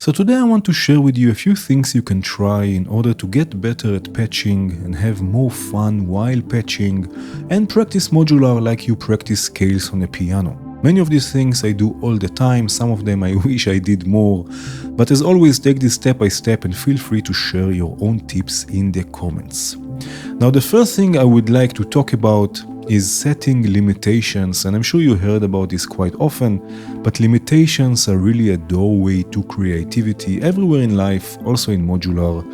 So today I want to share with you a few things you can try in order to get better at patching and have more fun while patching and practice modular like you practice scales on a piano. Many of these things I do all the time, some of them I wish I did more, but as always take this step by step and feel free to share your own tips in the comments. Now the first thing I would like to talk about is setting limitations, and I'm sure you heard about this quite often, but limitations are really a doorway to creativity everywhere in life, also in modular.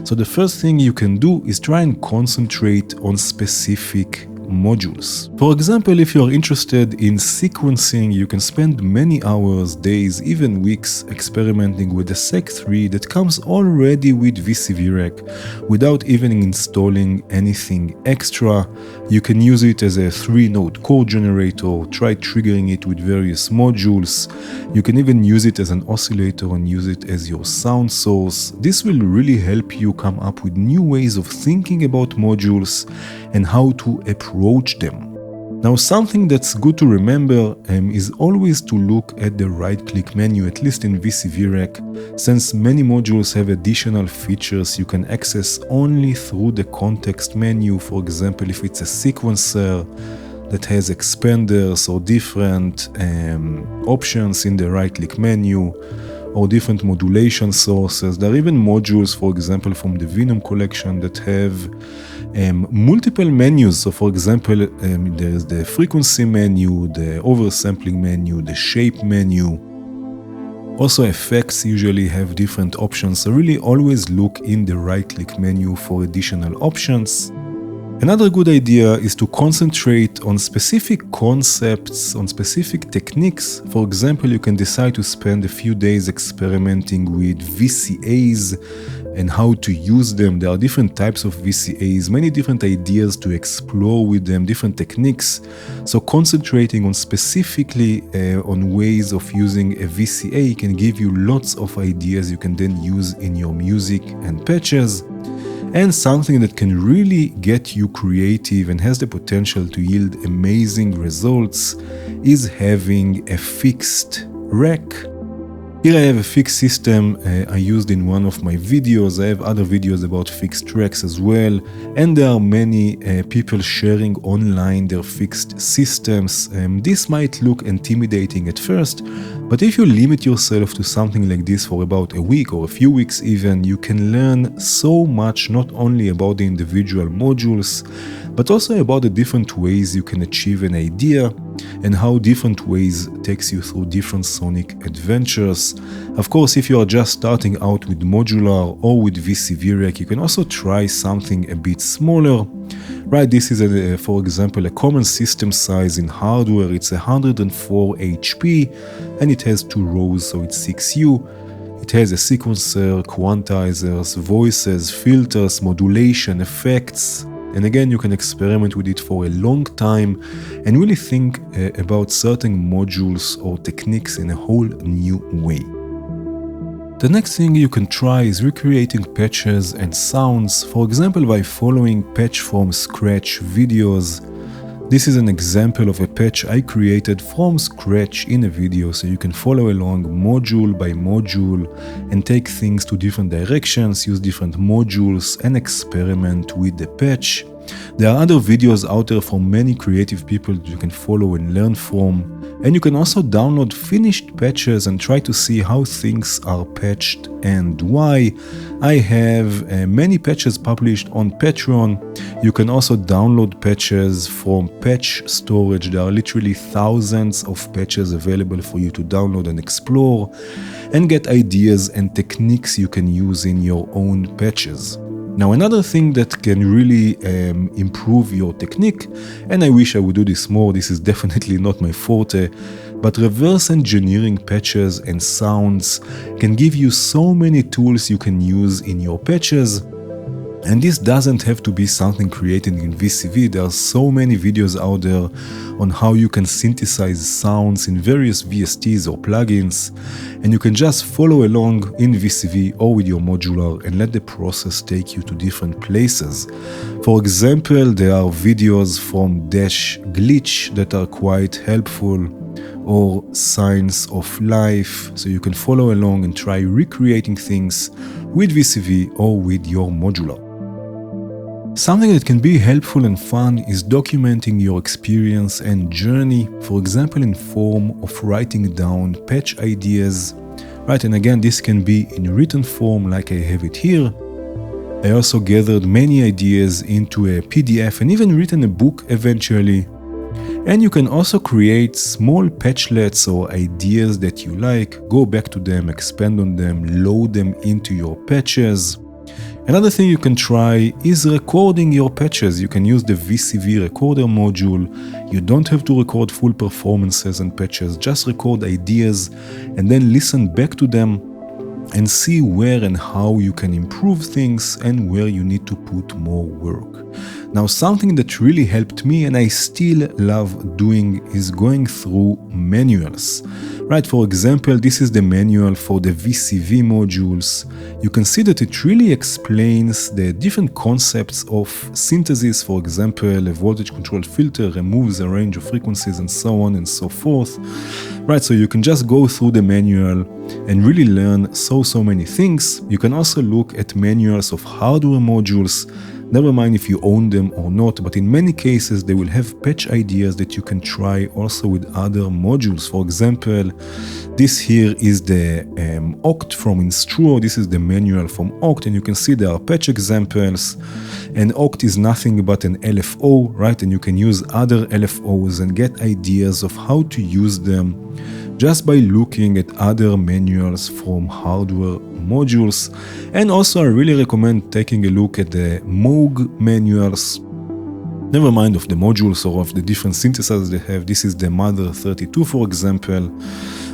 So the first thing you can do is try and concentrate on specific modules. For example, if you're interested in sequencing, you can spend many hours, days, even weeks experimenting with a Sec3 that comes already with VCVRack without even installing anything extra. You can use it as a 3-node chord generator, try triggering it with various modules. You can even use it as an oscillator and use it as your sound source. This will really help you come up with new ways of thinking about modules and how to approach them. Now, something that's good to remember is always to look at the right-click menu, at least in VCVRack, since many modules have additional features you can access only through the context menu. For example, if it's a sequencer that has expanders or different options in the right-click menu, or different modulation sources. There are even modules, for example, from the Venom collection that have multiple menus. So for example, there's the frequency menu, the oversampling menu, the shape menu. Also, effects usually have different options, so really always look in the right-click menu for additional options. Another good idea is to concentrate on specific concepts, on specific techniques. For example, you can decide to spend a few days experimenting with VCAs and how to use them. There are different types of VCAs, many different ideas to explore with them, different techniques. So concentrating on specifically on ways of using a VCA can give you lots of ideas you can then use in your music and patches. And something that can really get you creative and has the potential to yield amazing results is having a fixed rack. Here I have a fixed system I used in one of my videos. I have other videos about fixed racks as well, and there are many people sharing online their fixed systems. This might look intimidating at first, but if you limit yourself to something like this for about a week or a few weeks even, you can learn so much, not only about the individual modules, but also about the different ways you can achieve an idea and how different ways takes you through different sonic adventures. Of course, if you are just starting out with modular or with VCVRack, you can also try something a bit smaller. Right, this is for example a common system size in hardware. It's 104 HP and it has 2 rows, so it's 6U. It has a sequencer, quantizers, voices, filters, modulation, effects. And again, you can experiment with it for a long time and really think about certain modules or techniques in a whole new way. The next thing you can try is recreating patches and sounds, for example by following patch from scratch videos. This is an example of a patch I created from scratch in a video, so you can follow along module by module and take things to different directions, use different modules and experiment with the patch. There are other videos out there from many creative people that you can follow and learn from. And you can also download finished patches and try to see how things are patched and why. I have many patches published on Patreon. You can also download patches from patch storage. There are literally thousands of patches available for you to download and explore and get ideas and techniques you can use in your own patches. Now, another thing that can really improve your technique, and I wish I would do this more, this is definitely not my forte, but reverse engineering patches and sounds can give you so many tools you can use in your patches. And this doesn't have to be something created in VCV. There are so many videos out there on how you can synthesize sounds in various VSTs or plugins, and you can just follow along in VCV or with your modular and let the process take you to different places. For example, there are videos from Dash Glitch that are quite helpful, or Science of Life, so you can follow along and try recreating things with VCV or with your modular. Something that can be helpful and fun is documenting your experience and journey, for example in form of writing down patch ideas. Right, and again, this can be in written form like I have it here. I also gathered many ideas into a PDF and even written a book eventually. And you can also create small patchlets or ideas that you like, go back to them, expand on them, load them into your patches. Another thing you can try is recording your patches. You can use the VCV recorder module. You don't have to record full performances and patches, just record ideas and then listen back to them and see where and how you can improve things and where you need to put more work. Now, something that really helped me and I still love doing is going through manuals. Right, for example, this is the manual for the VCV modules. You can see that it really explains the different concepts of synthesis. For example, a voltage controlled filter removes a range of frequencies and so on and so forth. Right, so you can just go through the manual and really learn so many things. You can also look at manuals of hardware modules. Never mind if you own them or not, but in many cases they will have patch ideas that you can try also with other modules. For example, this here is the Oct from Instruo. This is the manual from Oct, and you can see there are patch examples. And Oct is nothing but an LFO, right? And you can use other LFOs and get ideas of how to use them just by looking at other manuals from hardware modules. And also I really recommend taking a look at the Moog manuals. Never mind of the modules or of the different synthesizers they have. This is the Mother 32, for example.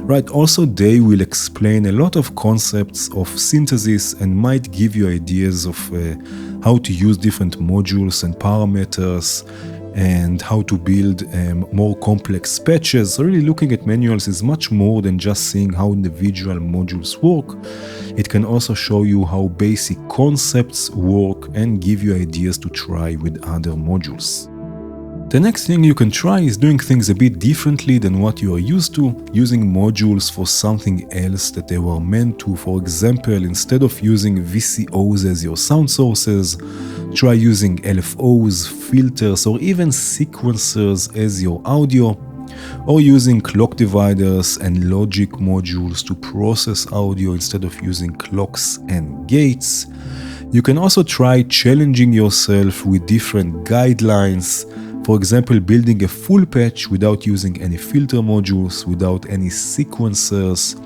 Right, also they will explain a lot of concepts of synthesis and might give you ideas of how to use different modules and parameters and how to build more complex patches. So really looking at manuals is much more than just seeing how individual modules work. It can also show you how basic concepts work and give you ideas to try with other modules. The next thing you can try is doing things a bit differently than what you are used to, using modules for something else that they were meant to. For example, instead of using VCOs as your sound sources, try using LFOs, filters, or even sequencers as your audio, or using clock dividers and logic modules to process audio instead of using clocks and gates. You can also try challenging yourself with different guidelines. For example, building a full patch without using any filter modules, without any sequencers,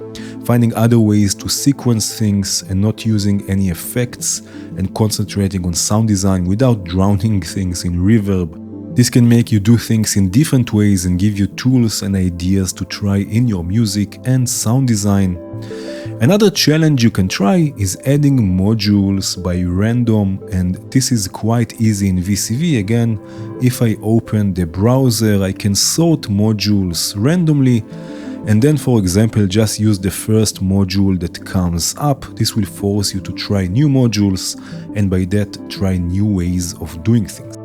finding other ways to sequence things and not using any effects, and concentrating on sound design without drowning things in reverb. This can make you do things in different ways and give you tools and ideas to try in your music and sound design. Another challenge you can try is adding modules by random, and this is quite easy in VCV. Again, if I open the browser, I can sort modules randomly and then, for example, just use the first module that comes up. This will force you to try new modules and by that try new ways of doing things.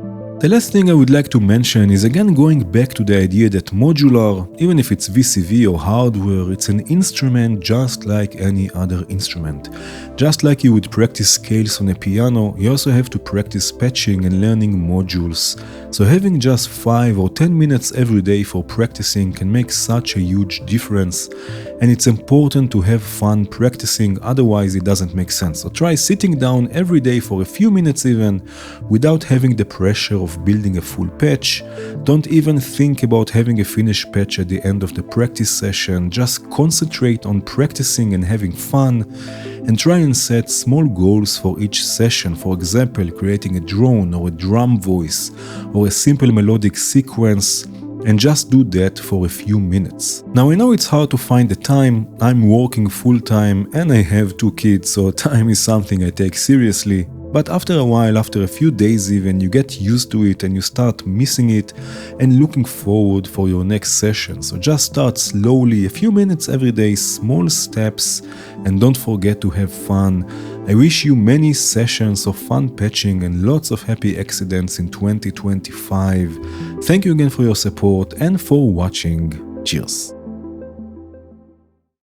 The last thing I would like to mention is again going back to the idea that modular, even if it's VCV or hardware, it's an instrument just like any other instrument. Just like you would practice scales on a piano, you also have to practice patching and learning modules. So having just 5 or 10 minutes every day for practicing can make such a huge difference. And it's important to have fun practicing, otherwise it doesn't make sense. So try sitting down every day for a few minutes even, without having the pressure of building a full patch. Don't even think about having a finished patch at the end of the practice session. Just concentrate on practicing and having fun, and try and set small goals for each session. For example, creating a drone or a drum voice or a simple melodic sequence, and just do that for a few minutes. Now I know it's hard to find the time. I'm working full-time and I have 2 kids, so time is something I take seriously. But after a while, after a few days even, you get used to it and you start missing it and looking forward for your next session. So just start slowly, a few minutes every day, small steps, and don't forget to have fun. I wish you many sessions of fun patching and lots of happy accidents in 2025. Thank you again for your support and for watching. Cheers!